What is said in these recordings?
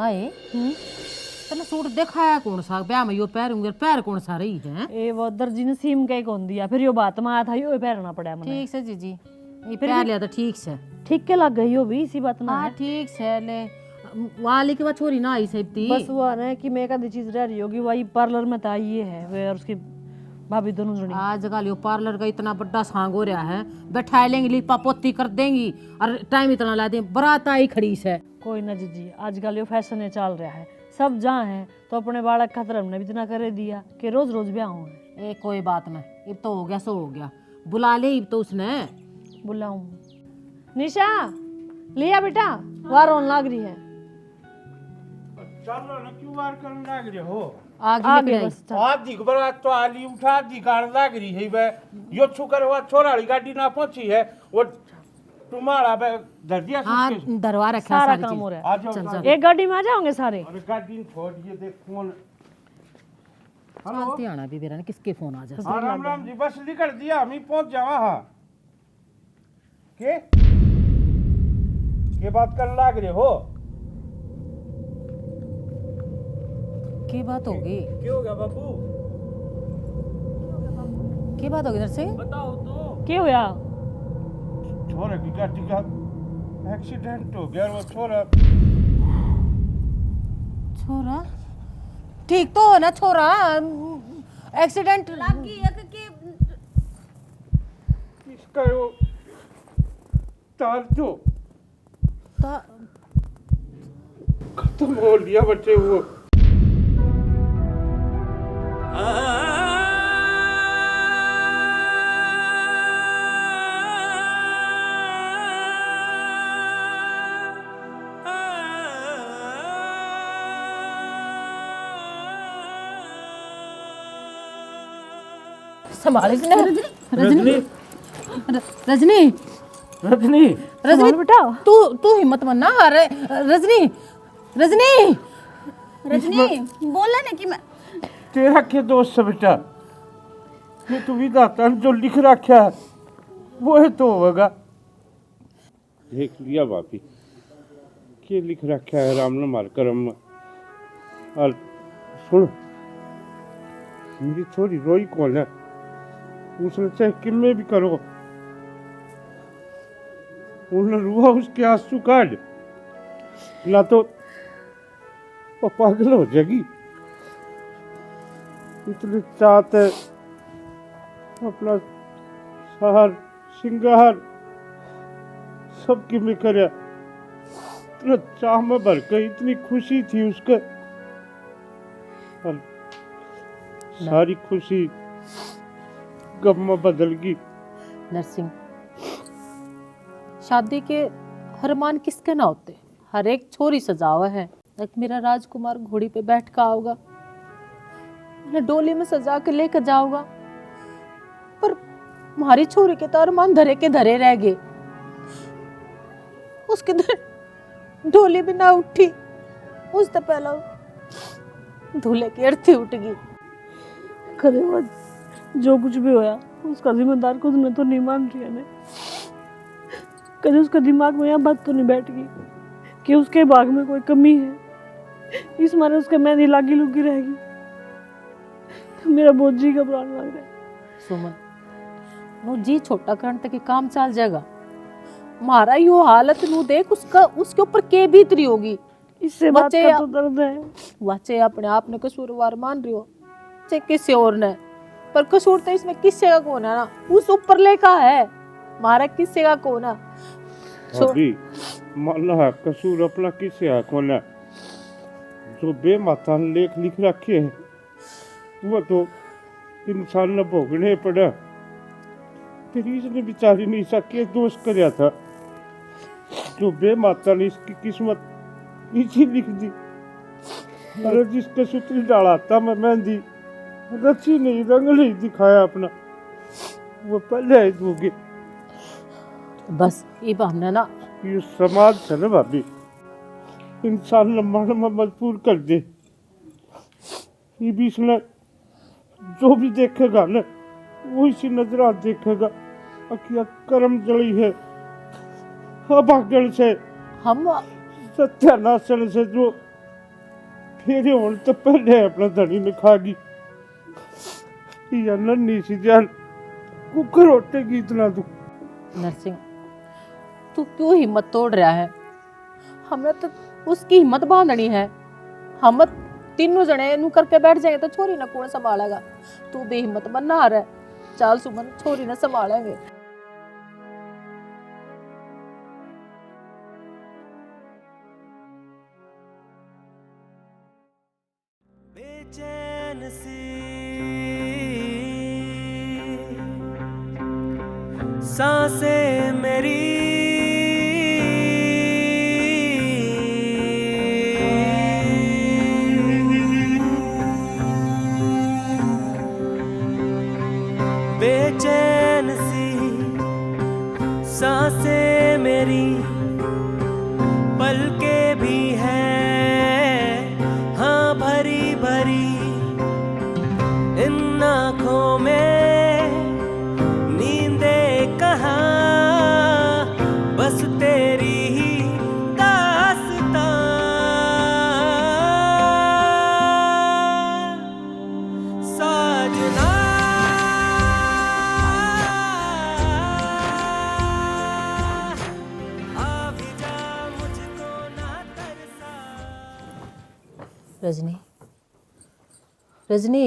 आए तने सूट देखा है कौन सा ब्याह में यो पहरूंगे पैर कौन सा रही है ए वो दर्जी ने सीम के कौन दिया फिर यो बात में आया था यो पहनना पड़ा मने ठीक से जीजी ये पहन लिया तो ठीक से ठीक के लग गई हो भी इसी बात में हाँ ठीक से ले वाली के बाद छोरी ना आई सकती बस वो है कि मैं एक चीज रह रही होगी वही पार्लर में था ये है वे और उसकी भाभी दोनों जनी आजकल यो पार्लर का इतना बड़ा सांग हो रहा है बैठा लेंगी लिपा पोती कर देंगी और टाइम इतना ला देंगे बरात आई खड़ी से कोई ना जीजी आजकल यो फैशन है चल रहा है सब जहाँ है तो अपने बालक खातर हमने भी इतना कर दिया कि रोज रोज ब्याह हो ए कोई बात नहीं अब तो हो गया सो हो गया बुला ले अब तो उसने बुलाऊं निशा लिया बेटा वार होने लग रही है चलो ना क्यों वार करने लग रहे हो आगे बस चल। आधी बरात तो आली उठा दी गाड़ लग रही है वे यो छुकर हुआ छोरा वाली गाड़ी ना पहुंची है वो तुम्हारा धर दिया हाँ सूटकेस। दरवा रखा सारा सारी काम चीज हो रहा आ जाओ चल, चल चल। है एक गाड़ी में आ जाओगे सारे अरे गाड़ी छोड़ ये देख कौन हेलो चलती आना भी बेरा ने किसके फोन आ जा हाँ राम राम जी बस निकल दिया हम ही पहुंच जावा हाँ के बात करने लग रहे हो की बात होगी क्या हो गया बाबू की बात होगी नरसिंह बताओ तो क्या हुआ छोरा की गाड़ी का एक्सीडेंट हो गया और वो छोरा छोरा ठीक तो हो ना छोरा एक्सीडेंट इसका वो तार जो खत्म हो लिया बच्चे वो संभाल के रजनी रजनी रजनी रजनी बेटा तू हिम्मत मत ना हार रजनी रजनी रजनी बोला ना कि मैं तेरा क्या दोस्त है बेटा ये तू भी दाता जो लिख रखा है वो है तो होगा देख लिया बापी क्या लिख रखा है राम ने मार करम में और सुन मेरी छोरी रोई कौन है उसने चाहे किम्मे भी करो उन्हें रुआ उसके आंसू काट ना तो वो पागल हो जाएगी इतने चाहते अपना सहार श्रृंगार सब की में करे इतना चाह में भर के इतनी खुशी थी उसके और सारी खुशी गम में बदल गई नरसिंह शादी के हरमान किसके ना होते हर एक छोरी सजावा है एक मेरा राजकुमार घोड़ी पे बैठ कर आओगा उन्हें डोली में सजा के लेकर जाऊंगा पर हमारी छोरी के तो अरमान धरे के धरे रह गए उसके डोली भी ना उठी उससे पहला दूल्हे की अर्थी उठ गई करे वो जो कुछ भी होया उसका जिम्मेदार खुद ने तो नहीं मान रही है कभी उसका दिमाग में यह बात तो नहीं बैठ गई कि उसके बाग में कोई कमी है इस मारे उसके मेहंदी लागी लुगी रहेगी तो मेरा बहुत जी घबराने लग रहा है सुमन नो जी छोटा करने तक काम चल जाएगा हमारा यो हालत नु देख उसका उसके ऊपर के बीतरी होगी इससे बात बच्चे का तो दर्द है बच्चे अपने आप ने कसूरवार मान रही हो चाहे किसी और ने पर कसूर तो इसमें किससे का कौन है ना उस ऊपर लेका है हमारा किससे का कौन है अभी माना है कसूर अपना किसे है कौन है जो बेमाता लेख लिख रखे हैं वो तो इंसान ने भोगने पड़ा फिर इसने बेचारी ने इसका क्या दोष कराया था जो बेमाता ने इसकी किस्मत इसी लिख दी अरे जिसके सूत्री डाला था मैं मेहंदी रची नहीं रंग नहीं दिखाया अपना वो पहले ही दूंगी बस ये हमने ना ये समाज है ना भाभी इंसान ने मन में मजबूर कर दे ये भी इसने जो भी देखेगा ना वो इसी नजरा देखेगा अकिया कर्म जली है अभागण से हम सत्यानाशन से जो तेरे होने तो पहले अपना धनी ने खा गई या नन्ही सी जान कुकर होते की इतना तू। नरसिंह, तू क्यों हिम्मत तोड़ रहा है? हमने तो उसकी हिम्मत बांधनी है। हम तीनों जने नु करके बैठ जाएंगे तो छोरी ना कौन संभालेगा? तू बेहिम्मत बनना आ रहा है। चाल सुमन, छोरी ना संभालेंगे। बेचैन सी सांसें मेरी बेचैन सी सांसें मेरी पलकें भी हैं हाँ भरी भरी इन आँखों में नींदे कहाँ बस तेरी ही दास्तां साजना आ भी जा मुझको ना तरसा। रजनी, रजनी,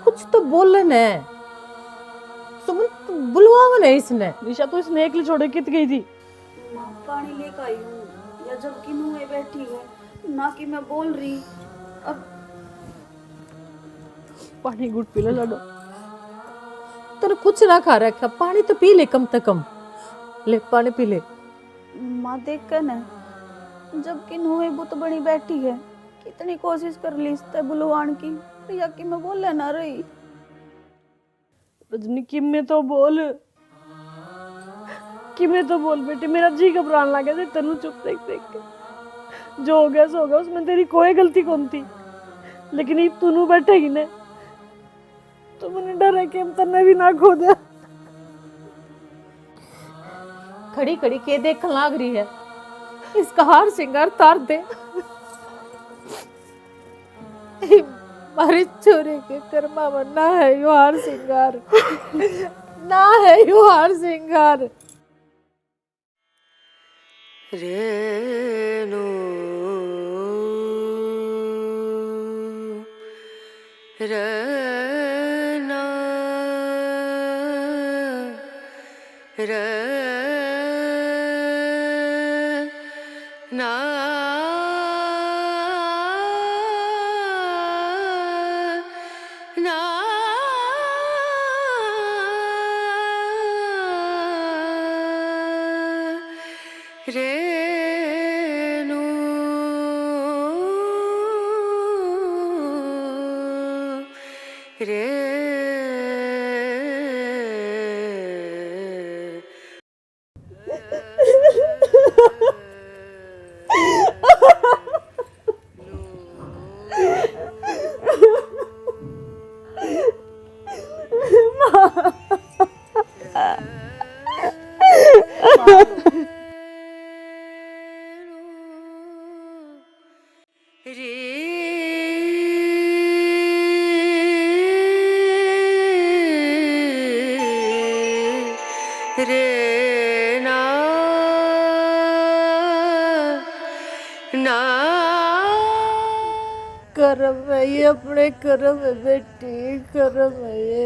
कुछ तो बोल न। सुमन बुलवावा नहीं इसने। निशा तो इसने एकली छोड़ कित गई थी। माँ पानी लेकर आई हूँ, या जब कि मुँह में बैठी है ना कि मैं बोल रही। अब पानी गुट पी ले लडो। तेरे कुछ ना खा रखा, पानी तो पी ले कम से कम। ले पानी पी ले। माँ देख कर न, जब कि मुँह में बुत बनी बैठी है, कितनी कोशिश कर ली इससे बुलवान की, या कि मैं बोले ना रही। रजनी किमें तो बोल, किमें तो बोल बेटी, मेरा जी घबराने लगा थे तेनू चुप देख देख के। जो हो गया सो हो गया, उसमें तेरी कोई गलती कौन थी। लेकिन ये तू बैठेगी ने तो मैंने डर है कि हम तन्ने भी ना खो दे। खड़ी खड़ी के देखने लाग रही है। इसका हार सिंगार तार दे। हमारी छोरे के कर्मा में ना है यो हार सिंगार, ना है यो हार सिंगार। रेणु रना रना ना रेणु रे रे ना ना कर्म है ये, अपने कर्म है बेटी, कर्म है ये।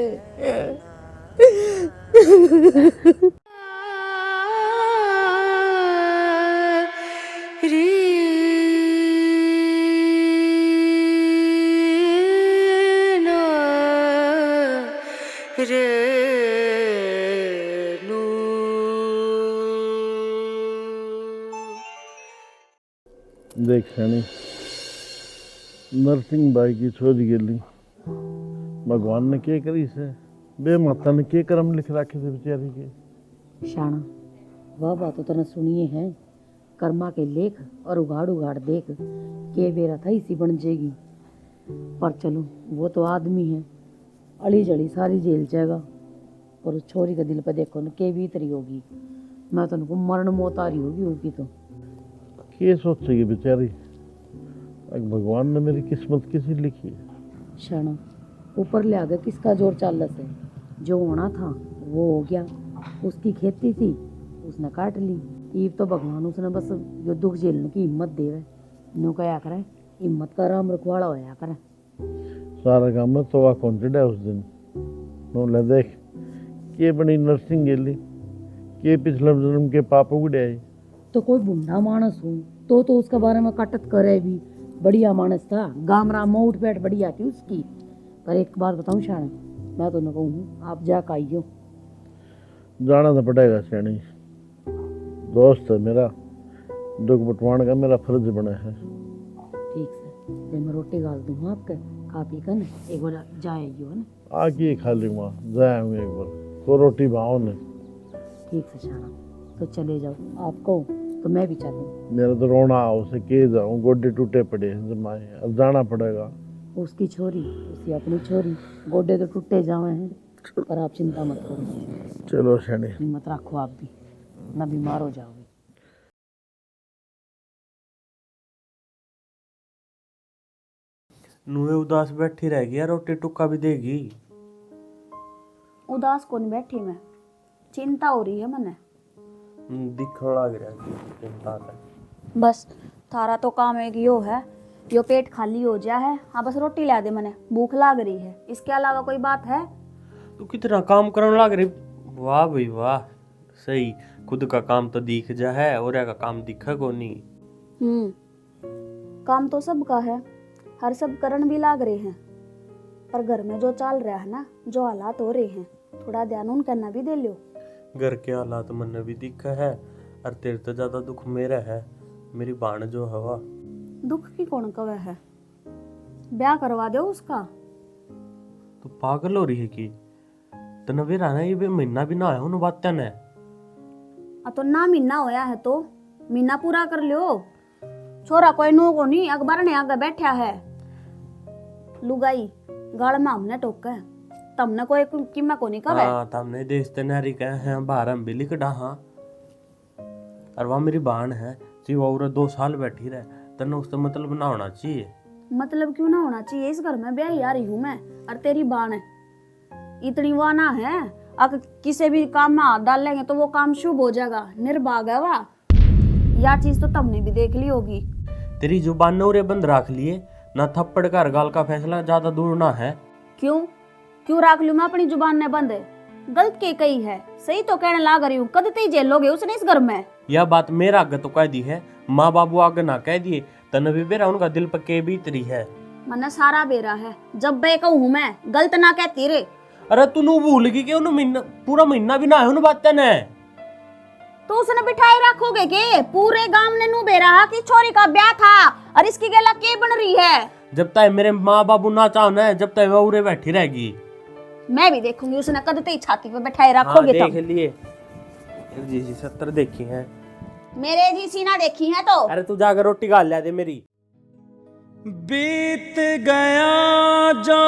देख सैनी, नरसिंह भाई की छोरी गेली, भगवान ने क्या करी से, बे माता ने क्या कर्म लिख रखे थे बेचारी के। शाना, वह बात तो तने सुनिए है, कर्मा के लेख और उगाड़ उगाड़ देख के बेरा था इसी बन जाएगी। पर चलो वो तो आदमी है, अड़ी जड़ी सारी जेल जाएगा। और उस छोरी के दिल पे देखो न के भीतरी होगी, मैं तो उनको मरण मौत आ रही होगी तो। क्या सोचेगी बेचारी, अब भगवान ने मेरी किस्मत किसी लिखी है। क्षण ऊपर ले आ गया, किसका जोर चालस है। जो होना था वो हो गया। उसकी खेती थी, उसने काट ली। ईब तो भगवान उसने बस जो दुख झेलने की हिम्मत देवे, नो कया करे, हिम्मत का राम रखवाड़ा होया करे। सारा काम में तो वह कॉन्टेड है उस दिन। नो ले देख के बनी नर्सिंग गेली के पिछले जन्म के पाप उगड़े आई। तो कोई बुढ़ा मानस हूँ तो उसके बारे में कटत करे भी। बढ़िया मानस था, गामरा में उठ बैठ बढ़िया थी उसकी। पर एक बात बताऊं शान, मैं तो न कहूँ आप जा आइयो। जाना तो पड़ेगा श्रेणी, दोस्त है मेरा, दुख बटवाने का मेरा फर्ज बना है। ठीक से फिर मैं रोटी गाल दूँ आपके, खा पी कर न एक बार जाइयो है ना। आके खा लूँगा, जाऊँगा एक बार तो रोटी भाव ने। ठीक से शाना, तो चले जाओ। आप कहो तो मैं भी चलूँ। मेरा तो रोना उसे के जाऊँ, गोडे टूटे पड़े हैं जमाए, अब जाना पड़ेगा। उसकी छोरी, उसकी अपनी छोरी, गोडे तो टूटे जावे हैं, पर आप चिंता मत करो। चलो श्रेणी, हिम्मत रखो आप भी, ना बीमार हो जाओगे। नुए उदास बैठी रहेगी यार, रोटी टुक्का भी देगी। उदास कौन बैठी मैं, चिंता हो रही है मने। दिखने लग रहा है चिंता है। बस थारा तो काम एक यो है, यो पेट खाली हो जा है। हाँ बस रोटी ला दे, मने भूख लाग रही है, इसके अलावा कोई बात है? तू कितना काम करने लग रही। वाह भाई वाह, सही। खुद का काम तो दिख जा है और का काम दिखा को नहीं। काम तो सबका है, हर सब करण भी लाग रहे हैं। पर घर में जो चल रहा है ना, जो हालात हो रहे हैं, थोड़ा ध्यान उन करना भी दे लो। घर के हालात मन भी दिखा है, और तेरे तो ज्यादा दुख मेरा है। मेरी बाण जो हवा। दुख की कौन कवे है, ब्याह करवा दो उसका। तू पागल हो रही है कि तने भी रहना, ये महीना भी ना आया उन बातें ने। तो ना महीना होया है तो महीना पूरा कर लियो। छोरा कोई नो को नहीं, अखबार ने आगे बैठा है। लुगाई गाल में हमने टोका है, तमने कोई कीमा को नहीं कवे। हाँ तमने देखते नारी कहे हैं बाहर हम बिली कड़ा। हाँ और वह मेरी बाण है, सिवा और 2 साल बैठी रहे, तने उसका मतलब ना होना चाहिए। मतलब क्यों ना होना चाहिए, इस घर में ब्याही आ रही हूँ मैं, और तेरी बाण है इतनी वाना है। अगर किसी भी काम में हाथ डाल लेंगे तो वो काम शुभ हो जाएगा, निर्भाग है वाह। यह चीज तो तुमने भी देख ली होगी। तेरी जुबान ने उरे बंद रख लिए ना, थप्पड़ का गाल का फैसला ज्यादा दूर ना है। क्यों क्यों रख लूं मैं अपनी जुबान ने बंद? गलत के कही है, सही तो कहने लाग रही हूँ। कद तई झेलोगे उसने इस घर में? यह बात मेरा आगे तो कह दी है, माँ बाबू आगे ना कह दिए। तने भी बेरा उनका दिल पक्के बीतरी है। मना सारा बेरा है, जब बे कहूँ मैं गलत ना कहती रे। अरे तू भूल गई कि उन्हें महीना पूरा महीना भी ना है उन बातें ने। तो उसने बिठाई रखोगे के? पूरे गांव ने नु बेरा कि छोरी का ब्याह था और इसकी गला के बन रही है। जब तक मेरे माँ बाबू ना चाहना, जब तक वो उरे बैठी रहेगी। मैं भी देखूंगी उसने कद तई छाती पे बैठाई रखोगे। हाँ, देख लिए जी 70 देखी है, मेरे जी सीना देखी है तो। अरे तू जाकर रोटी खा ले दे मेरी। बीत गया जो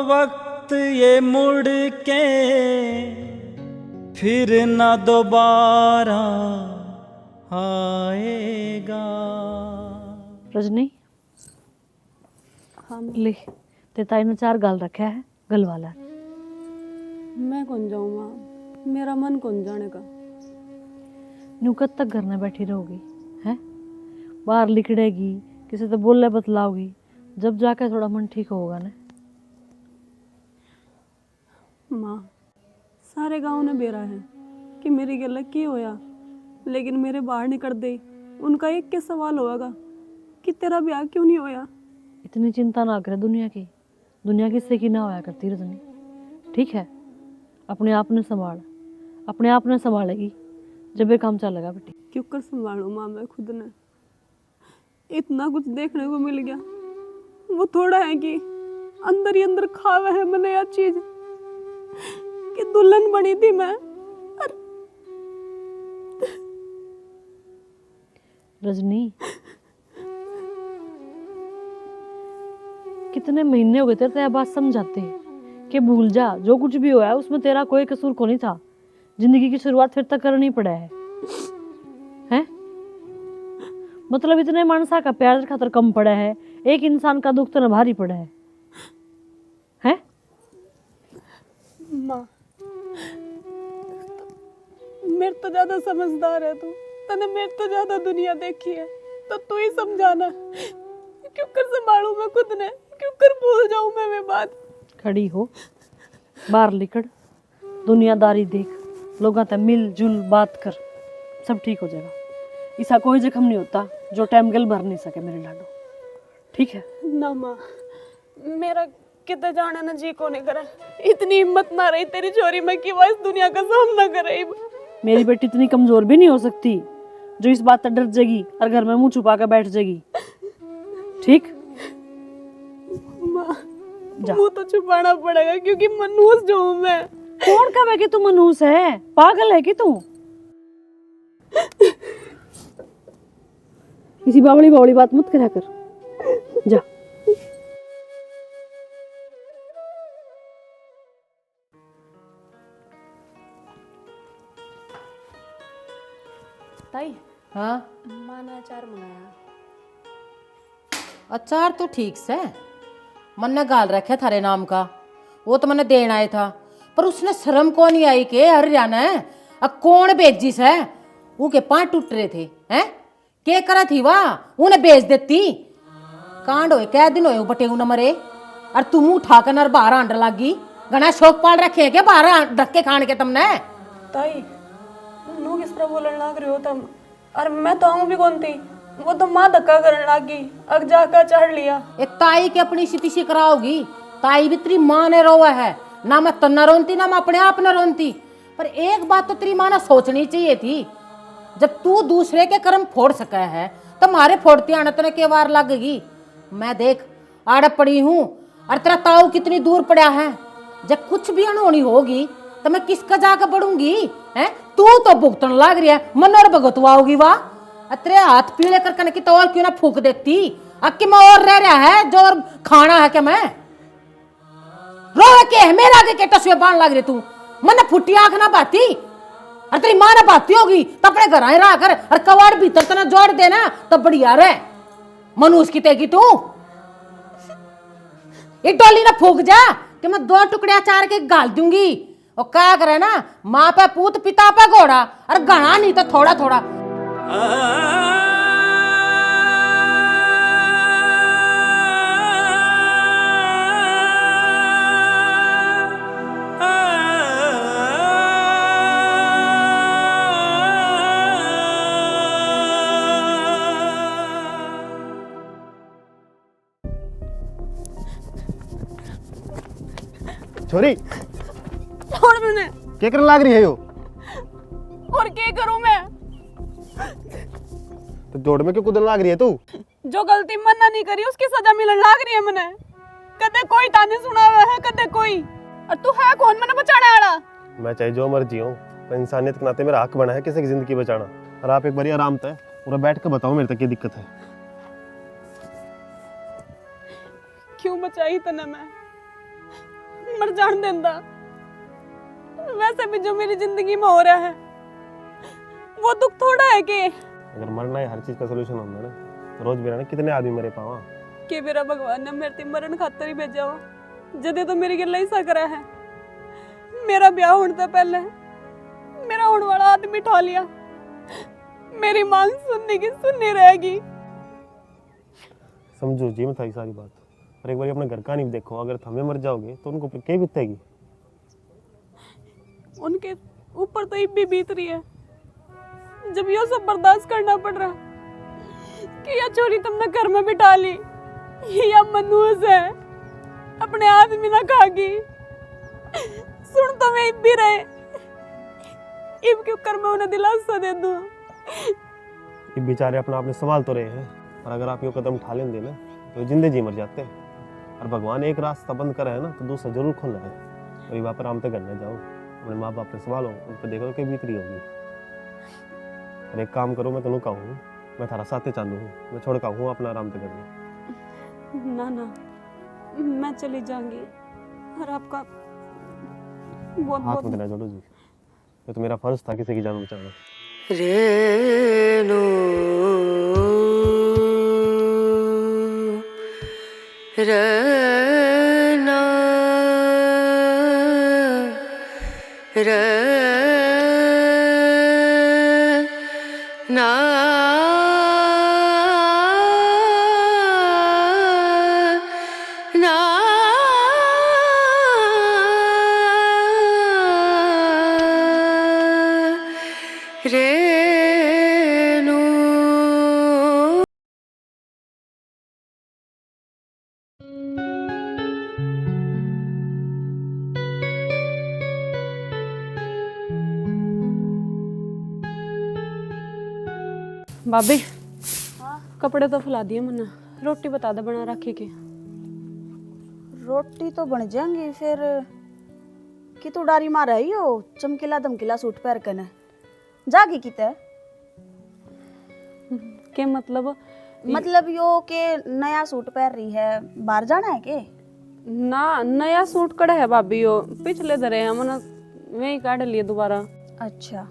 वक्त ये मुड़ के फिर न दोबारा आएगा। रजनी, हाँ ले ते ताई ने 4 गाल रखा है, गलवाला। मैं कौन जाऊँ माँ, मेरा मन कौन जाने का। न्यू कब तक घर में बैठी रहोगी हैं? बाहर लिखड़ेगी, किसी से बोलने बतलाओगी, जब जाकर थोड़ा मन ठीक होगा ना। माँ सारे गांव ने बेरा है कि मेरी गलत की होया, लेकिन मेरे बाहर निकल दे उनका एक के सवाल होगा कि तेरा ब्याह क्यों नहीं होया। इतनी चिंता ना करे दुनिया की, दुनिया किससे की ना होया करती रजनी। ठीक है, अपने आप ने संभाल, अपने आप ने संभालेगी जब ये काम चलेगा बेटी। क्यों कर संभालूं माँ मैं खुद ने? इतना कुछ देखने को मिल गया, वो थोड़ा है कि अंदर ही अंदर खावा है मैंने यह चीज कि दुल्हन बनी थी मैं। रजनी, कितने महीने हो गए तेरे यह बात समझाते कि भूल जा, जो कुछ भी हुआ है उसमें तेरा कोई कसूर को नहीं था। जिंदगी की शुरुआत फिर तक करनी पड़ा है। मतलब इतने मानसा का प्यार खातर कम पड़ा है, एक इंसान का दुख तो न भारी पड़ा है, हैं? माँ मेरे तो ज्यादा समझदार है तू, तने मेरे तो ज्यादा दुनिया देखी है, तो तू ही समझाना क्यों कर संभालू मैं खुद ने, क्यों कर भूल जाऊं मैं वे बात। खड़ी हो, बाहर निकल, दुनियादारी देख, लोगों से मिल जुल बात कर, सब ठीक हो जाएगा। ऐसा कोई जख्म नहीं होता जो टाइम गल भर नहीं सके मेरे लाडो, ठीक है? ना माँ, मेरा कितने जाने ना जी को नहीं करे, इतनी हिम्मत ना रही तेरी छोरी में कि वह इस दुनिया का सामना करे। मेरी बेटी इतनी कमजोर भी नहीं हो सकती जो इस बात से डर जाएगी और घर में मुंह छुपा कर बैठ जाएगी, ठीक? माँ जा। मुंह तो छुपाना पड़ेगा क्योंकि मनहूस जो हूँ मैं। कौन कहे कि तू मनहूस है? पागल है कि तू? किसी बावली बावली बात मत करा कर, जा। ताई हाँ माँ ने अचार मंगाया। अचार तो ठीक से मन ने गाल रखे थारे नाम का, वो तो मैंने देन आया था, पर उसने शर्म को नहीं आई के हरियाणा अब कौन बेची से, वो के पांव टूट रहे थे हैं, के करा थी वाह उन्हें बेच देती। कांड होए कै दिन होए बटे न मरे, और तुम उठाकर नर बाहर आंड लागी, घना शौक पाल रखे के बाहर रख के खाने के तुमने। ताई नू किस तरह बोलने लग रहे हो तुम, और मैं तो आऊं भी कौन थी, वो तो माँ धक्का करने लगी, अग जाकर चढ़ लिया। एक ताई की अपनी स्थिति से कराओगी, ताई भी तेरी माँ ने रोवा है ना, मैं तो न रोनती ना मैं अपने आप न रोनती, पर एक बात तो तेरी माँ ने सोचनी चाहिए थी, जब तू दूसरे के कर्म फोड़ सका है तो हमारे फोड़ती आने तो के वार लगेगी। मैं देख आड़ पड़ी हूँ और तेरा ताऊ कितनी दूर पड़ा है, जब कुछ भी अनहोनी होगी तो मैं किसका जाकर बढ़ूंगी हैं? तू तो भुगतन लाग रही है, मन और भगतवा होगी वाह, तेरे हाथ पीले कर की तो और क्यों ना फूक देती, अब कि मैं और रह रहा है जो और खाना है क्या मैं रो के मेरा आगे के टसुए बाण लग रही तू, मन फुटी आंख ना बाती, और तेरी माँ ना बाती होगी तो अपने घर आए रहा कर, और कवाड़ भीतर तना जोड़ देना तो बढ़िया रहे, मनुष्य की तेगी तू एक डोली ना फूक जा कि मैं 2 टुकड़े अचार के गाल दूंगी, और क्या करे ना माँ पे पूत पिता पे घोड़ा, और घना नहीं तो थोड़ा थोड़ा। छोरी छोड़ मैंने, क्या करने लाग रही है यो? और क्या करूं मैं? तो जोड़ में क्यों कूदने लाग रही है तू? जो गलती मन्ना नहीं करी उसकी सजा मिलने लाग रही है मने, कदे कोई ताने सुना हुआ है कदे कोई, और तू है कौन मने बचाने वाला? मैं चाहे जो मर्जी हूँ, पर इंसानियत के नाते मेरा हक बना है किसी की जिंदगी बचाना, और आप एक बार आराम तय पूरा बैठ के बताओ मेरे तक क्या दिक्कत है। क्यों बचाई तने मैं, मर जान देंदा, वैसे भी जो मेरी जिंदगी में हो रहा है वो दुख थोड़ा है कि अगर मरना है हर चीज का सोल्यूशन होता है ना, तो रोज मेरा ना कितने आदमी मरे पावा कि मेरा भगवान ने मेरे ते मरण खातर ही भेजा हुआ, जदे तो मेरी गल्ला ही सा करा है, मेरा ब्याह होने से पहले मेरा होने वाला आदमी ठा लिया, मेरी मांग सुनने की सुननी रहेगी। समझो जी मैं थारी सारी बात, पर एक बार अपने घर का नहीं देखो, अगर थमे मर जाओगे तो उनको क्या बीतेगी? उनके ऊपर तो इब्बी बीत रही है, जब ये सब बर्दाश्त करना पड़ रहा कि या चोरी तुमने घर में बिठा ली, या मनूस है अपने आदमी ना खागी, सुन तो मैं इब्बी रहे, इब क्यों कर मैं उन्हें दिलासा दे दूं? ये बेचारे अपना आपने सवाल तो रहे हैं, और अगर आप ये कदम उठा लेंगे ना तो जिंदे जी मर जाते हैं, और भगवान एक रास्ता बंद करा है ना तो दूसरा जरूर खोलना है, और वहाँ पर आराम से करने जाओ, अपने माँ बाप से सवाल हो उन पर देखो कि बीतरी होगी, और एक काम करो मैं तुम्हें कहूँ मैं थारा साथे चालू हूँ, मैं छोड़ का हूँ अपना आराम से करना। ना ना मैं चली जाऊंगी, और आपका बहुत हाथ बहुत में देना जोड़ो जी, ये तो मेरा फर्ज था किसी की जान बचाना। रेणु रना रना ना रेणु भाभी कपड़े तो फैला दिए मैंने, रोटी बता दे बना रखी के। रोटी तो बन जाएंगी फिर कि तू डारी मार रही हो चमकीला दमकीला सूट पहन के ने जागी किते के मतलब यो के नया सूट पहन रही है बाहर जाना है के ना नया सूट कड़ा है भाभी, यो पिछले धरे हैं मैंने वही काट लिए दोबारा। अच्छा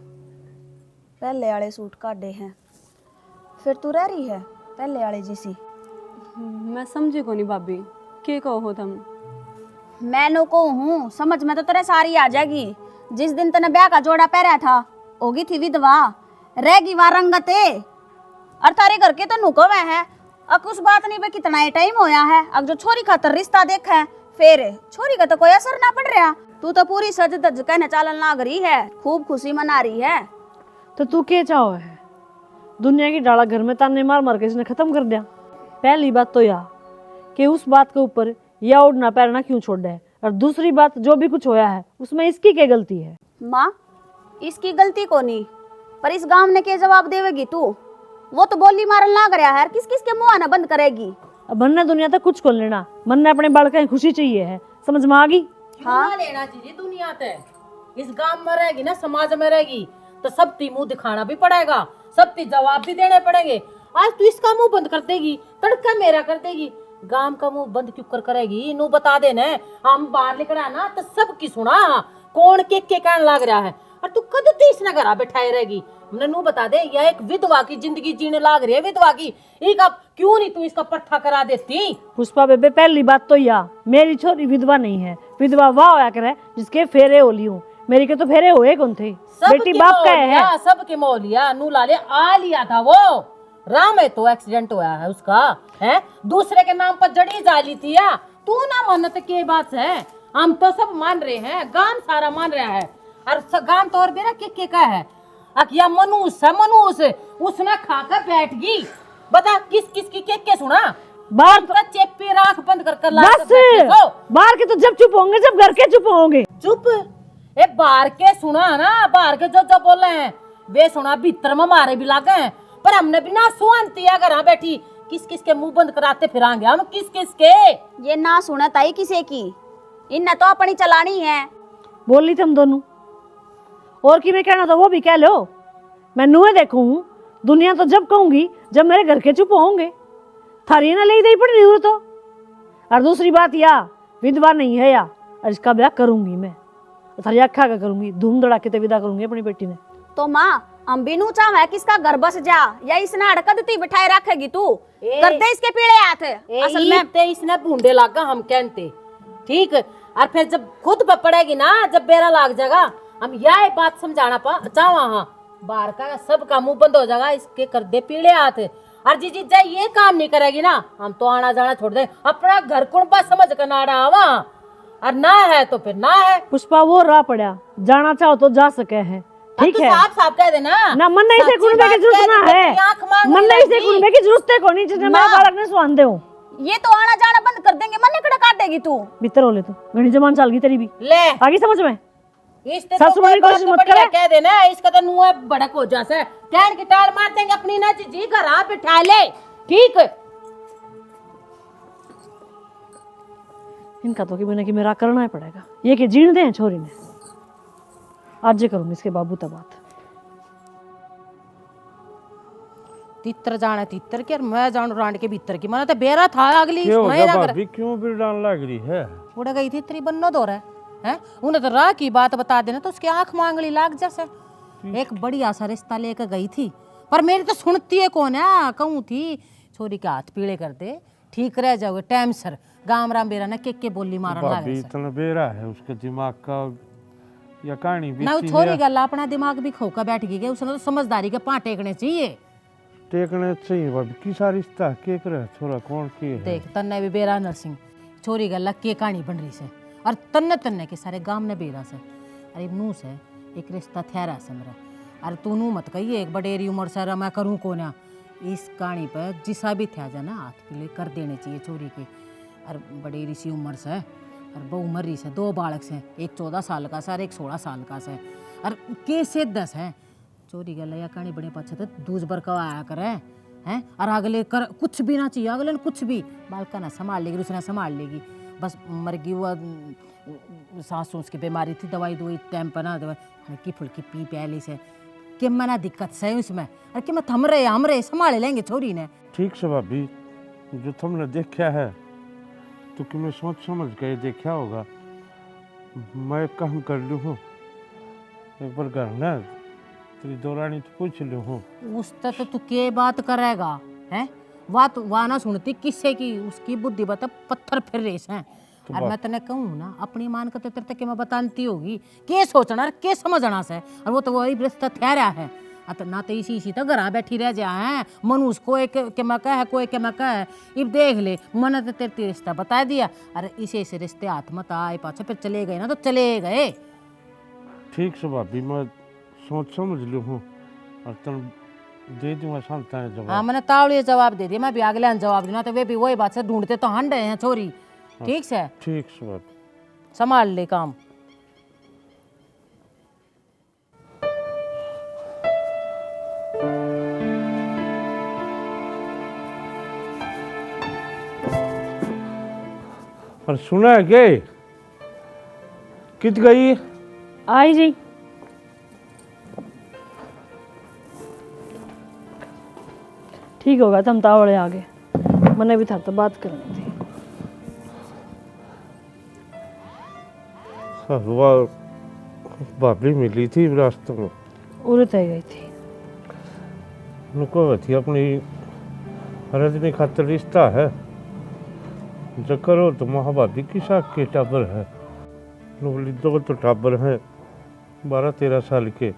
पहले वाले सूट काटे हैं फिर तू रह रही है पहले वाले जैसी। मैं समझी को नहीं भाभी, के कहो हो तुम? मैंने को हूँ समझ में तो तेरे सारी आ जाएगी। जिस दिन तने ब्याह का जोड़ा पहरा था होगी थी विधवा रहेगी वहां रंगते और तारे घर के तो नुको में है। अब कुछ बात नहीं पे कितना ही टाइम होया है, अब जो छोरी खातर रिश्ता देखा है फिर छोरी का तो कोई असर ना पड़ रहा। तू तो पूरी सज धज कहने चालन लाग रही है, खूब खुशी मना रही है। तो तू क्या चाहो है? दुनिया की डाला घर में ताने मार मार के इसने खत्म कर दिया। पहली बात तो यह कि उस बात के ऊपर या उड़ना पैरना क्यों छोड़ दे, और दूसरी बात जो भी कुछ होया है उसमें इसकी क्या गलती है? माँ इसकी गलती को नहीं, पर इस गांव ने क्या जवाब देवेगी तू? वो तो बोली मारन लाग रहा है, किस किस के मुंह आना बंद करेगी? अब मन ने दुनिया तक कुछ खोल लेना, मन ने अपने बालक की खुशी चाहिए है, समझ में आ गई? हाँ लेना चाहिए दुनिया ते इस गांव में रहेगी ना, समाज में रहेगी तो सब ती मुंह दिखाना भी पड़ेगा, सब ती जवाब भी देने पड़ेंगे। आज तू इसका मुंह बंद कर देगी, तड़का मेरा कर देगी, गांव का मुंह बंद क्यों कर करेगी? नू बता देना हम बाहर निकल ना तो सबकी सुना कौन के कहने लग रहा है, और तू कद तीस न घरा बैठाए रहेगी। हमने नू बता दे यह एक विधवा की जिंदगी जीने लाग रही है, विधवा की एक अब क्यों नहीं तू इसका पट्टा करा देती? पुष्पा बेबे पहली बात तो यह मेरी छोरी विधवा नहीं है, विधवा वाह होया करे जिसके फेरे होली हूँ, मेरी के तो फेरे हुए कौन थे? बेटी बाप का है। सबके मोलिया नू लाले आ लिया था वो राम है तो एक्सीडेंट हुआ है उसका है, दूसरे के नाम पर जड़ी जाली थी या तू ना मानत के बात है? हम तो सब मान रहे हैं, गांव सारा मान रहा है, और गांव तो और बेरा के का है अकिया मनुष्य है, मनुष्य उसने खाकर बैठ गई। बता किस किस की के सुना? बाहर तो चेपी राख बंद कर बस बाहर के तो जब चुप होंगे जब घर के चुप होंगे। चुप ए बाहर के सुना ना, बाहर के जो बोल रहे हैं वे सुना, भीतर में मारे भी लागे हैं, पर हमने बिना सुनती घर बैठी किस किस के मुंह बंद कराते फिरांगे हम, किस किस के? ये ना सुना ताई किसे की, इन तो अपनी चलानी है। बोल ली तुम दोनों, और की मैं कहना था वो भी कह लो। मैं नुए देखूं दुनिया तो जब कहूंगी जब मेरे घर के चुप होंगे, थारी ना ले दे पड़ रही तो। और दूसरी बात या विधवा नहीं है या इसका ब्याह करूंगी मैं, थारी अखा का करूंगी, धूम धड़ाके ते विदा करूंगी अपनी बेटी ने। तो माँ हम बिनू चाहे किसका घर बस जा या इसने अड़कदती बिठाए रखेगी तू? कर दे इसके पीड़े हाथ। असल में ते इसने बूंदे लागा हम कहते ठीक, और फिर जब खुद पड़ेगी ना, जब बेरा लाग जाएगा हम यह बात समझाना चाहवा। हाँ बाहर का सबका मुंह बंद हो जाएगा, इसके कर दे पीड़े हाथ। और जी जी जय ये काम नहीं करेगी ना हम तो आना जाना छोड़ दे, अपना घर कुणबा समझ कर नाड़ा आवा, और ना है तो फिर ना है। पुष्पा वो राह पड़ा, जाना चाहो तो जा सके है, ठीक है? साफ साफ कह देना ना मन नहीं से कुणबे की जरूरत ना है, मन नहीं से कुणबे की जरूरत है कोनी जिसने मेरे बालक ने स्वान दे हो। ये तो आना जाना बंद कर देंगे, मन कड़ा काट देगी तू। भीतर हो ले तू, घनी जमान चल गई तेरी भी, ले आगे समझ में। इसते सासू मारी कोशिश मत करे, कह देना इसका तो नुआ भड़क हो जासे, कहन की टाल मार देंगे अपनी ना जी घर आ बिठा ले, ठीक? इनका तो कि मैंने कि मेरा करना ही पड़ेगा, ये कि जीण दे छोरी ने। आज जे करूंगी इसके बाबू तब बात। तितर जाने तितर के, मैं जानू रांड के भीतर की, मैंने तो बेरा था अगली क्यों बिरडान लग रही है? उड़ गई थी तेरी बन्नो दो रहा है, उन्हें तो राह की बात बता देना तो उसकी आंख मांगली लाग जैसे। एक बढ़िया सा रिश्ता लेकर गई थी, पर मेरी तो सुनती है कौन है? कहूँ थी छोरी के हाथ पीले कर दे, ठीक रह जाओगे टाइम सर, गाम राम बेरा ने के बोली मारन भाभी लागे इतना बेरा है उसके दिमाग का, या कहानी भी ना वो छोरी गल अपना दिमाग भी खोका बैठ गई उसने तो समझदारी के पां टेकने चाहिए। टेकने चाहिए भाभी, किसा रिश्ता के करे छोरा कौन के है? देख तन्ने भी बेरा नरसिंह छोरी गल्ला के कहानी बन रही से और तन्ने तन्ने के सारे गांव ने बेरा से अरे नू से एक रिश्ता थेरा से मेरा। अरे तू नू मत कहिए एक बडेरी उम्र से मैं करूँ को ना, इस कहानी पर जिसा भी थे जाना हाथ पीले कर देने चाहिए छोरी के। और बडेरी सी उम्र से और बहु उम्र रही से 2 बालक से, एक 14 साल का से और एक 16 साल का से और के से 10 है। चोरी गल या कहानी बड़े पाछे तो दूज बर का आया करे हैं और अगले कर कुछ भी ना चाहिए, अगले ने कुछ भी बालका ना संभाल लेगी, उसने संभाल लेगी। बस मर गई वो सांस की बीमारी थी, दवाई टाइम पर ना दवाई हल्की फुल्की पी प्याली से कि मना दिक्कत से उसमें और कि मैं हम रहे संभाले लेंगे छोरी ने। ठीक से भाभी, जो तुमने देखा है तो कि मैं सोच समझ के देखा होगा। मैं काम कर लूँ हूँ एक बार घर ना तेरी दौरानी तो पूछ लूँ हूँ। उस तो तू के बात करेगा हैं, बात वहाँ ना सुनती किससे की, उसकी बुद्धि बता पत्थर फिर रेस हैं। तो और मैं तने कहूँ ना अपनी मान का तेरे तक मैं बताती होगी के सोचना के समझना से, और वो तो वही रिश्ता ठहरा है ना तो इसी तो घर बैठी रह जा है मनुष्य को एक के मका है कोई के मका है। इब देख ले मन तो तेरे रिश्ता बता दिया, अरे इसे से रिश्ते हाथ मत आए पाछे फिर चले गए ना तो चले गए। ठीक से भाभी, मैं सोच समझ लूँ हूँ और तुम दे दूँगा शांता है जवाब। हाँ मैंने तावड़िए जवाब दे दिया, मैं भी अगले जवाब दूँ तो वे भी वही बात से ढूंढते तो हंड हैं छोरी। ठीक से ठीक से भाभी, संभाल ले काम। और सुना है के कित गई? आई जी ठीक होगा, तुम तावड़े आ गए, मैंने भी था तो बात करनी थी। वाह, भाभी मिली थी रास्ते में, उड़त गई थी। उनको थी अपनी रजनी खातर रिश्ता है जो करो तो महाभाभी की साख के टाबर है। बोली 2 तो टाबर हैं 12-13 साल के,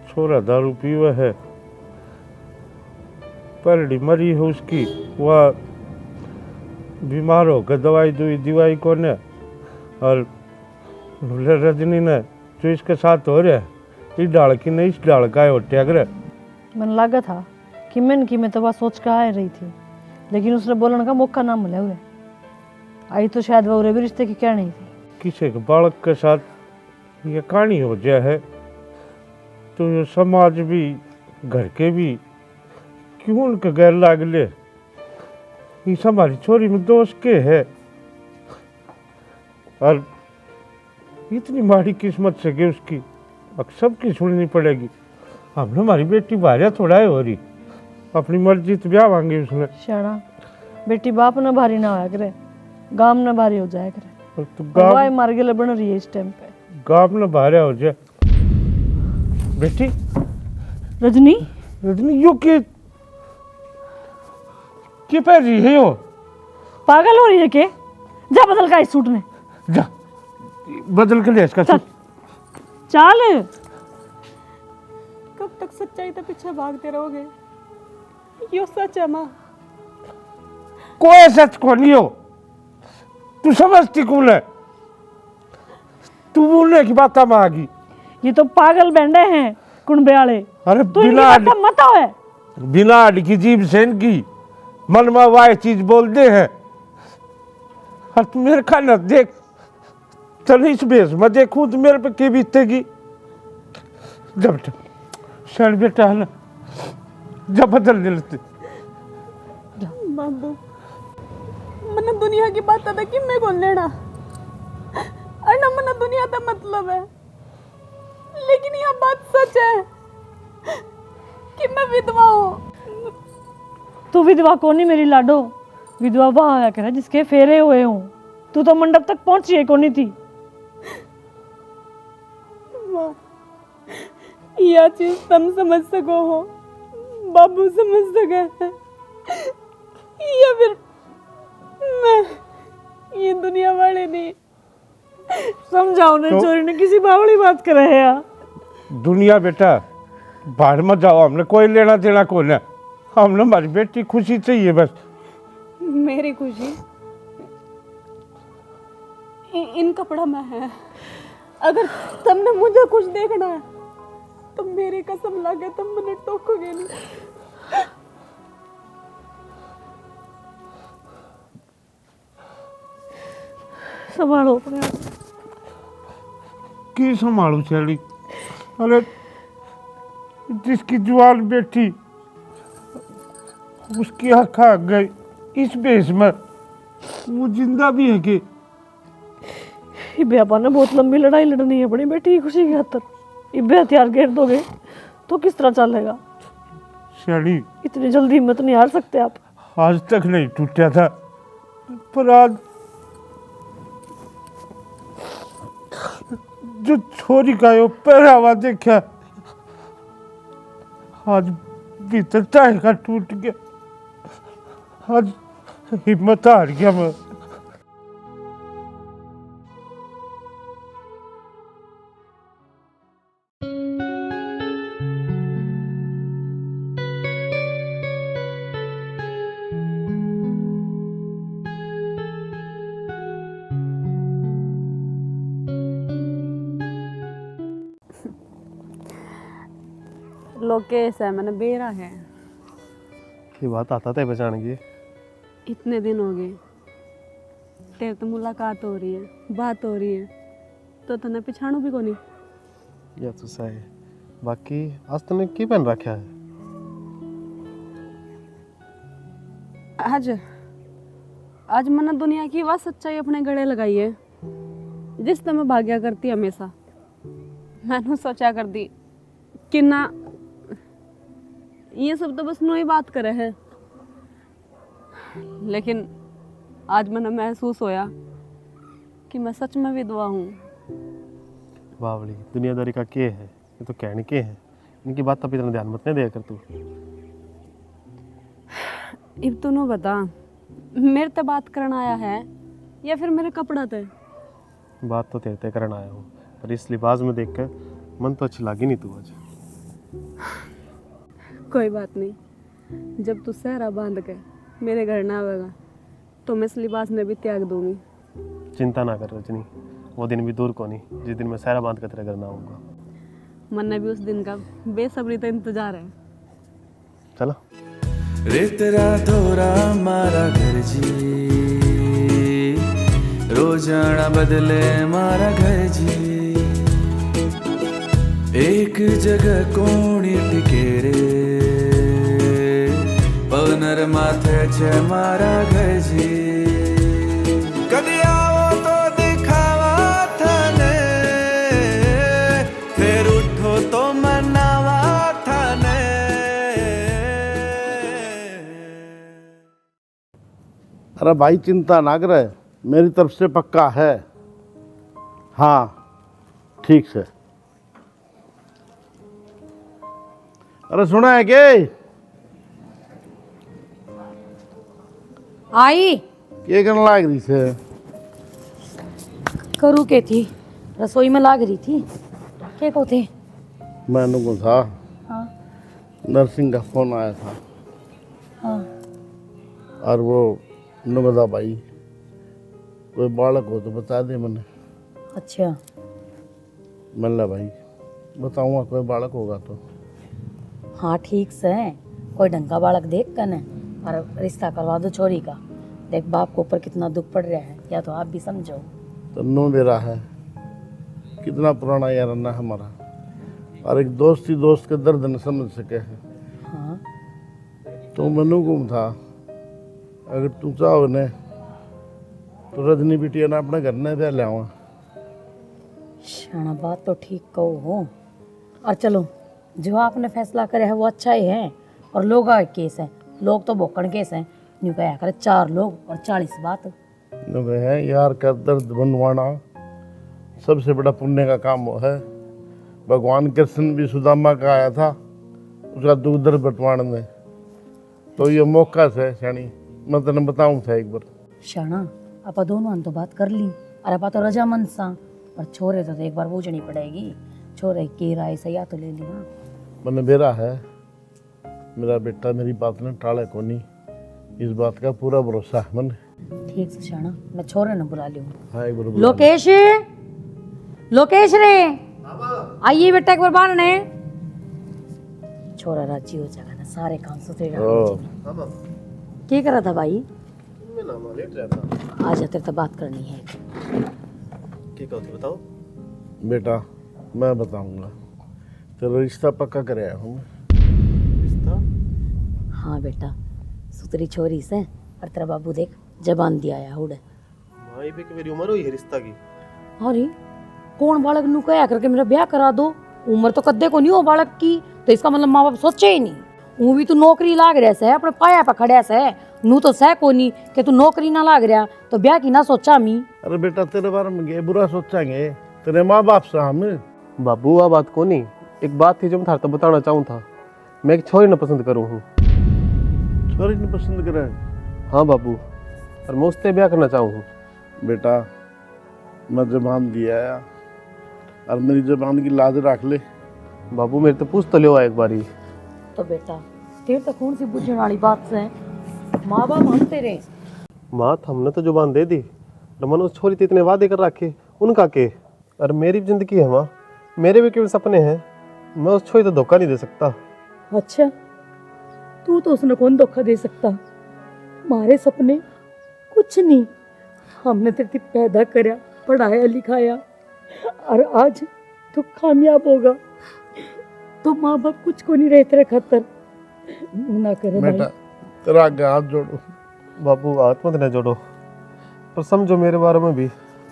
छोरा दारू पीवा है, परड़ी मरी है उसकी, वह बीमार होकर दवाई को ने, और रजनी ने जो इसके साथ हो रहा है इस डाल की नहीं इस डाल का है टैगर। मैंने लगा था कि मैं तो बात सोच कर आ रही थी, लेकिन उसने बोलने का मौका ना मिला उरे आई तो शायद वो भी रिश्ते की क्या नहीं थी। किसी के बालक के साथ ये कहानी हो जाए है तो ये समाज भी घर के भी क्यों उनके गैर लागले, इस हमारी छोरी में दोष के है। और इतनी माड़ी किस्मत से कि उसकी अब सबकी सुननी पड़ेगी। हमने हमारी बेटी भारिया थोड़ा है हो रही, अपनी मर्जी तो ब्याह मांगी उसने। शाना बेटी बाप ना भारी ना होया करे, गाम ना भारी हो जाया करे। और तो गाय मार के बन रही है इस टाइम पे, गाँव में भारिया हो जाए। बेटी रजनी यो के पहन रही है यो? पागल हो रही है के? जा बदल का इस सूट में, जा बदल के ले इसका। चल कब तक सच्चाई के पीछे भागते रहोगे? यो सच है माँ। कोई सच को नहीं हो, तू समझती कौन है? तू बोलने की बात आ गई। ये तो पागल बैंडे हैं कुंबे वाले। अरे तू मत है बिना अड़ की जीभ से इनकी मन में वाह चीज बोलते हैं। और तू मेरे खाना देख, चल इस बेस में देखूं तो मेरे पे के बीतेगी। जब शरण बेटा है ना, जब बदल लेते बाबू मना दुनिया की बात था कि मैं कौन लेना और ना मना दुनिया का मतलब है, लेकिन यह बात सच है कि मैं विधवा हूँ। तू विधवा कौन नहीं मेरी लाडो, विधवा वह होया करे जिसके फेरे हुए हों। तू तो मंडप तक पहुंची है कौन थी। यह चीज तुम समझ सको हो, बाबू समझ सके हैं, या फिर मैं ये दुनिया वाले नहीं समझाओ ने चोरी ने किसी बावड़ी बात करे है यार। दुनिया बेटा बाहर मत जाओ, हमने कोई लेना देना कौन है, हमने हमारी बेटी खुशी चाहिए बस। मेरी खुशी इन कपड़ा में है। अगर तुमने मुझे कुछ देखना है तो मेरी कसम लगे तुम मुझे टोकोगे नहीं। संभालो अपने आप। की संभालू चली? अरे जिसकी जवान बेटी उसकी आँख आ गई इस बेस में, वो जिंदा भी है कि? इब्बे आपा ने बहुत लंबी लड़ाई लड़नी है अपनी बेटी की खुशी की खातर। इब्बे हथियार घेर दोगे तो किस तरह चलेगा? शैली इतनी जल्दी हिम्मत नहीं हार सकते आप। आज तक नहीं टूटा था, पर आज जो छोरी का यो पहरावा देखा, आज भीतर टाइल का टूट गया, आज हिम्मत हार गया मैं। लोग कैसा है मैंने बेरा है। ये बात आता था पहचान की। इतने दिन हो गए तेरे तो मुलाकात हो रही है, बात हो रही है, तो तने पिछाणु भी कोनी। या तो सही। बाकी आज तूने की पहन रखा है? आज मैंने दुनिया की वह सच्चाई अपने गले लगाई है जिस तरह मैं भाग्या करती हमेशा। मैंने सोचा कर दी कि ना ये सब तो बस नो ही बात करे है, लेकिन आज मैंने महसूस होया कि मैं सच में विधवा हूँ। बावली दुनियादारी का के है, ये तो कहने के हैं। इनकी बात तब इतना ध्यान मत नहीं दिया कर तू। इब तू नो बता मेरे ते बात करना आया है या फिर मेरे कपड़ा ते? बात तो तेरे करना आया हूँ, पर इस लिबास में देखकर मन तो अच्छी लगी नहीं तू आज। कोई बात नहीं, जब तू सहरा बांध के मेरे घर ना आवेगा तो मैं इस लिबास में भी त्याग दूंगी। चिंता ना कर रजनी, वो दिन भी दूर को नहीं जिस दिन मैं सहरा बांध कर तेरे घर ना आऊँगा। मन ने भी उस दिन का बेसब्री तो इंतजार है। चलो। रे तेरा थोड़ा मारा घर जी, रोजाना बदले मारा घर जी, एक जगह कोणी टिके रे, पवनर माथे छे मारा घर जी। कदी आओ तो दिखावा थाने, फिर उठो तो मनावा थाने। अरे भाई चिंता ना करे, मेरी तरफ से पक्का है। हाँ ठीक से। अरे सुना है के आई ये करने लाग रही से? करू के थी रसोई में लाग रही थी। के को थे? मैंने को था हाँ नर्सिंग का फोन आया था। हाँ और वो नुगदा भाई कोई बालक हो तो बता दे मैंने। अच्छा मल्ला भाई बताऊंगा कोई बालक होगा तो। हाँ ठीक से कोई ढंग का बालक देख कर न और रिश्ता करवा दो छोरी का। देख बाप को ऊपर कितना दुख पड़ रहा है, या तो आप भी समझो। तो नो मेरा है कितना पुराना यार अन्ना हमारा, और एक दोस्त ही दोस्त के दर्द न समझ सके है। हाँ तो मनु गुम था, अगर तू चाहो ने तो रजनी बिटिया ने अपने घर ने ले आवा। शाना बात तो ठीक कहो हो। और चलो जो आपने फैसला करे है वो अच्छा ही है। और लोग का केस है, लोग तो भोकड़ केस है। न्यू कहा करे 4 लोग और 40 बात। नो है यार का दर्द बनवाना सबसे बड़ा पुण्य का काम वो है। भगवान कृष्ण भी सुदामा का आया था उसका दुख दर्द बंटवाने में। तो ये मौका से शानी मैं तेने बताऊं था एक बार। शाना आपा दोनों तो बात कर ली और आपा तो रजामंद सा, पर छोरे तो एक बार पूछनी पड़ेगी। छोरे की राय सही आ तो ले ली ना। मैंने बेरा है, मेरा बेटा मेरी बात ने टाले को नहीं, इस बात का पूरा भरोसा है मैंने। ठीक से शाना, मैं छोरे ने बुला लियो। हाँ एक बार बुला लोकेश, लोकेश रे आइए बेटा एक बार बाहर ने। छोरा राजी हो जाएगा ना, सारे काम सुथरे ओ, क्या कर रहा था भाई? मैं ना लेट रहा था। आज तेरे से बात करनी है। क्या कहते बताओ। बेटा मैं बताऊंगा, तेरा रिश्ता पक्का करे आया हूँ। रिश्ता? हाँ बेटा, सुतरी छोरी से, और तेरा बाबू देख जबान दिया आया उड़े। भाई भी कि मेरी उम्र हुई है रिश्ता की। अरे कौन बालक नु कहा करके मेरा ब्याह करा दो? उम्र तो कद्दे को नहीं हो बालक की, तो इसका मतलब माँ बाप सोचे ही नहीं। वो भी तू नौकरी लाग रहा से, अपने पाया पे खड़िया से, नू तो सह को नहीं कि तू नौकरी ना लाग रहा तो ब्याह की ना सोचा मी। अरे बेटा तेरे बारे में ये बुरा सोचेंगे तेरे माँ बाप से हम। बाबू आ बात को नहीं, एक बात थी जो मैं थारे बताना चाहूँ था। मैं एक छोरी न पसंद करूँ हूँ। छोरी ने पसंद करे? हाँ बाबू, और मैं उससे ब्याह करना चाहूँ हूँ। बेटा मैं जबान दिया है और मेरी जबान की लाज रख ले। बाबू मेरे तो पूछ तो लो एक बारी। तो बेटा तेरे तो कौन सी बुझने वाली बात से, माँ बाप हम तेरे। माँ हमने तो जुबान दे दी, रमन उस छोरी तो इतने वादे कर रखे उनका के। और मेरी भी जिंदगी है माँ, मेरे भी केवल सपने हैं, मैं उस छोरी तो धोखा नहीं दे सकता। अच्छा तू तो उसने कौन धोखा दे सकता? हमारे सपने कुछ नहीं, हमने तेरे पैदा करया, पढ़ाया लिखाया, और आज तो कामयाब होगा तो माँ बाप कुछ को नहीं रहे तेरे खातर। ना करे बेटा तेरा आगे हाथ जोड़ो। बाबू हाथ मत न जोड़ो, पर समझो मेरे बारे में भी।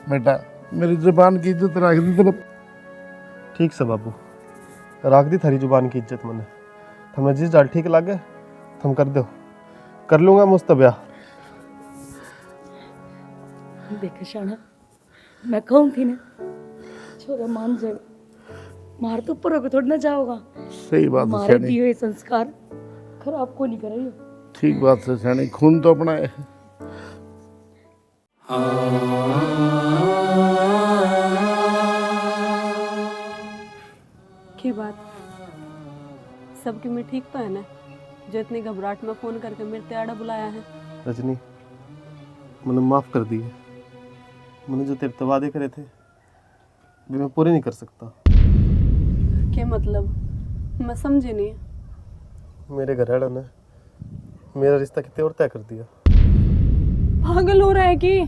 बेटा मेरी जुबान की इज्जत रख दी तेरे। ठीक से बाबू, रख दी थारी जुबान की इज्जत मैंने। तुम्हें जिस डाल ठीक लगे तुम कर दो, कर लूंगा मुझसे ब्याह। देख शाना, मैं कहूँ थी ना छोरा मान जाए, मार तो ऊपर होकर थोड़ी ना जाओगा। सही बात है मारे सैनी, दिए हुए संस्कार खराब को नहीं करेंगे। ठीक बात है सैनी, खून तो अपना है। की बात सबकी में ठीक तो है ना, जो इतनी घबराहट में फोन करके मेरे त्याड़ा बुलाया है? रजनी मैंने माफ कर दिए, मैंने जो तेरे वादे करे थे वे मैं पूरे नहीं कर सकता। क्या मतलब? मैं समझी नहीं। मेरे घर वालों ने मेरा रिश्ता कितने और तय कर दिया। पागल हो रहा है कि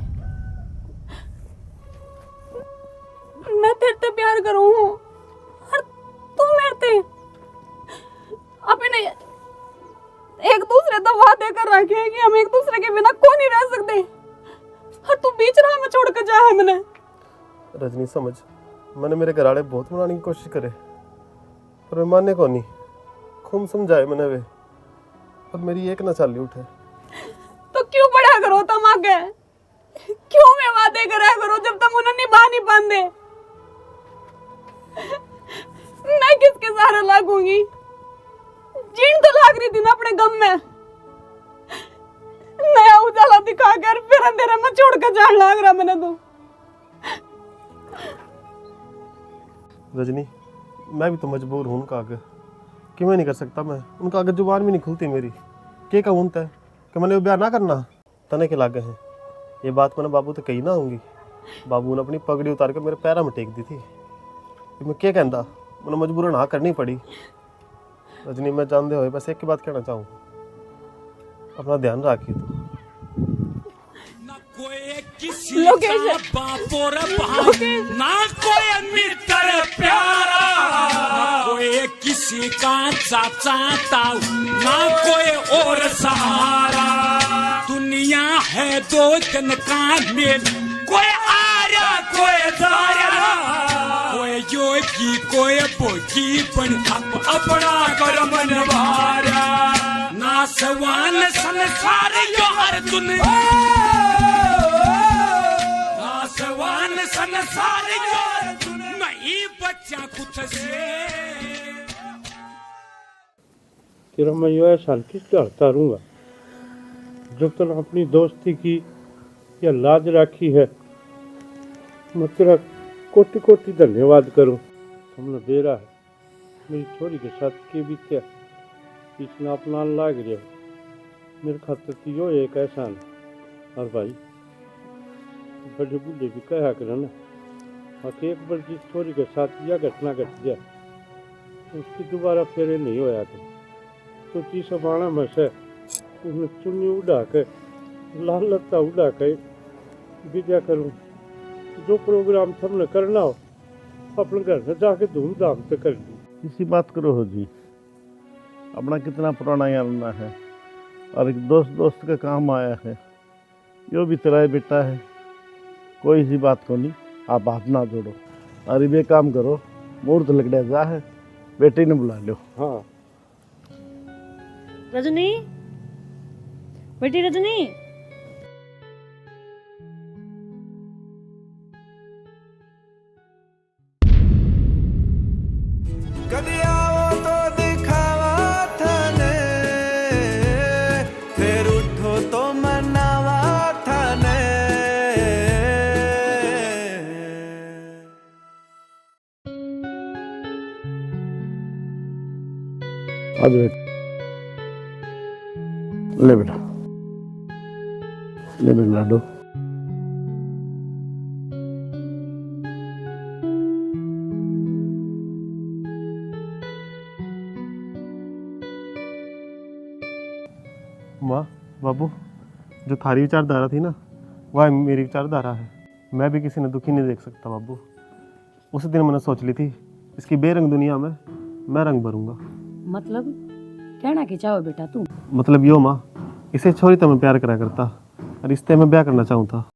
मैं तेरे से प्यार करूं हूं और तू मेरे से अपने एक दूसरे तो वादे कर रखे हैं कि हम एक दूसरे के बिना को नहीं रह सकते, और तू बीच राह में छोड़ कर जा है। मैंने रजनी समझ, मैंने मेरे घर वाले बहुत मनाने की कोशिश करे पर मैं मानने को नहीं। खूब समझाए मैंने वे, पर मेरी एक न चाली उठे। तो क्यों पढ़ा करो तुम आगे? क्यों मैं वादे करा करो जब तुम उन्हें निभा नहीं पाते? मैं किसके सहारे लागूंगी? जीन तो लाग रही थी ना अपने गम में, नया उजाला दिखाकर फिर अंधेरे में छोड़ कर जान लाग रहा मैंने तो। रजनी मैं भी तो मजबूर हूँ उनका आगे, कि मैं नहीं कर सकता। मैं उनका आगे जुबान भी नहीं खुलती मेरी। क्या कहूँ तय कि मैंने वो ब्याह ना करना तने के लागे हैं। ये बात मैंने बाबू तो कही ना होंगी। बाबू ने अपनी पगड़ी उतार के मेरे पैरों में टेक दी थी कि मैं क्या कहता, मैंने मजबूरन हाँ करनी पड़ी। रजनी मैं जानते हुए बस एक ही बात कहना चाहूँ, अपना ध्यान रखिए तो। लोकेश, ना कोई मित्र प्यारा, ना कोई किसी का चाचा ताऊ, ना कोई और सहारा। दुनिया है दो दिन का मेल, कोई आर्या कोई दारा, कोई योगी कोई भोगी बन अपना कर्म निभारा। ना सवान संसार यो हर दुनिया, सवान संसार जो नहीं बच्चा कुछ से। तेरा मैं यो एहसान किस हड़ता रहूँगा जब तक अपनी दोस्ती की क्या लाज राखी है। मैं तेरा कोटि कोटि धन्यवाद करूं। तुमने बेरा है मेरी छोरी के साथ के भी क्या इसने अपना लाग रहा मेरे खातर तो यो एक एहसान है। और भाई बड़े बूढ़े भी कहा करें ना और एक बार जिस छोरी के साथ यह घटना घट गया उसकी दोबारा फेरे नहीं होया तो तीसरा बाणा में से उसने चुन्नी उड़ा के लाल लत्ता उड़ा के विदा करूं। जो प्रोग्राम सबने करना हो अपने घर में जाके धूमधाम से कर ली। इसी बात करो हो जी, अपना कितना पुराना यारना है और एक दोस्त दोस्त का काम आया है। यो भी तेरा ही बेटा है, कोई सी बात को नहीं, आप हाथ ना जोड़ो और ये काम करो। मुहूर्त लगड़ा जा है, बेटे ने बुला लो। हाँ रजनी, बेटी रजनी, कभी आओ तो दिखावा थाने फिर उठो तो मनावा थाने। आज बेटा ले बेटा, ले बेटा लाडो। माँ बाबू, जो थारी विचारधारा थी ना वह मेरी विचारधारा है। मैं भी किसी ने दुखी नहीं देख सकता बाबू। उस दिन मैंने सोच ली थी इसकी बेरंग दुनिया में मैं रंग भरूंगा। मतलब कहना कि चाहो बेटा तू? मतलब यो माँ, इसे छोरी तो मैं प्यार करा करता और रिश्ते में ब्याह करना चाहूँ था।